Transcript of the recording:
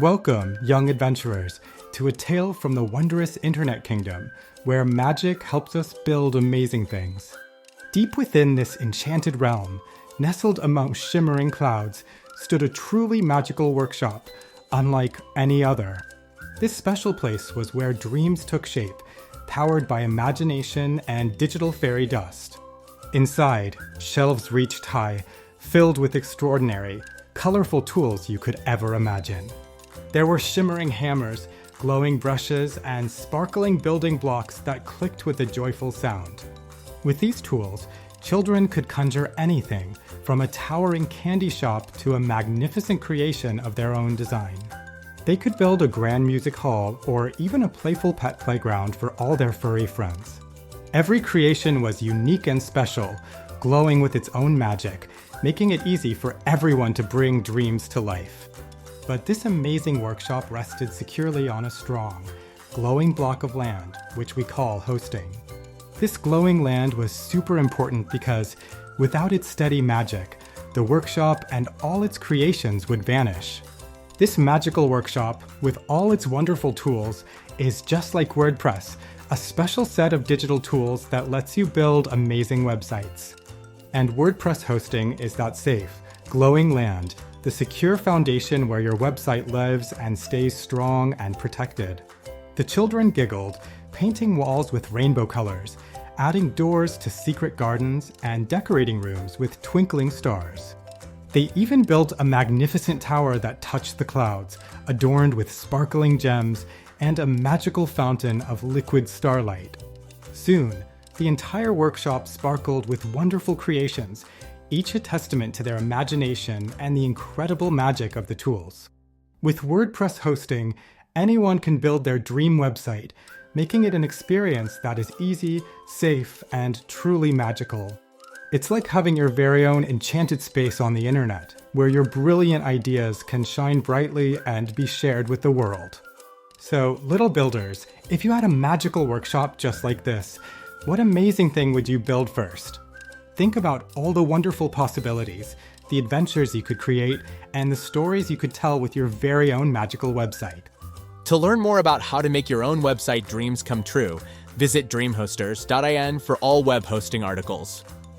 Welcome, young adventurers, to a tale from the wondrous Internet Kingdom, where magic helps us build amazing things. Deep within this enchanted realm, nestled among shimmering clouds, stood a truly magical workshop, unlike any other. This special place was where dreams took shape, powered by imagination and digital fairy dust. Inside, shelves reached high, filled with extraordinary, colorful tools you could ever imagine. There were shimmering hammers, glowing brushes, and sparkling building blocks that clicked with a joyful sound. With these tools, children could conjure anything, from a towering candy shop to a magnificent creation of their own design. They could build a grand music hall or even a playful pet playground for all their furry friends. Every creation was unique and special, glowing with its own magic, making it easy for everyone to bring dreams to life. But this amazing workshop rested securely on a strong, glowing block of land, which we call hosting. This glowing land was super important because, without its steady magic, the workshop and all its creations would vanish. This magical workshop, with all its wonderful tools, is just like WordPress, a special set of digital tools that lets you build amazing websites. And WordPress hosting is that safe, glowing land, the secure foundation where your website lives and stays strong and protected. The children giggled, painting walls with rainbow colors, adding doors to secret gardens, and decorating rooms with twinkling stars. They even built a magnificent tower that touched the clouds, adorned with sparkling gems and a magical fountain of liquid starlight. Soon, the entire workshop sparkled with wonderful creations, each a testament to their imagination and the incredible magic of the tools. With WordPress hosting, anyone can build their dream website, making it an experience that is easy, safe, and truly magical. It's like having your very own enchanted space on the internet, where your brilliant ideas can shine brightly and be shared with the world. So, little builders, if you had a magical workshop just like this, what amazing thing would you build first? Think about all the wonderful possibilities, the adventures you could create, and the stories you could tell with your very own magical website. To learn more about how to make your own website dreams come true, visit dreamhosters.in for all web hosting articles.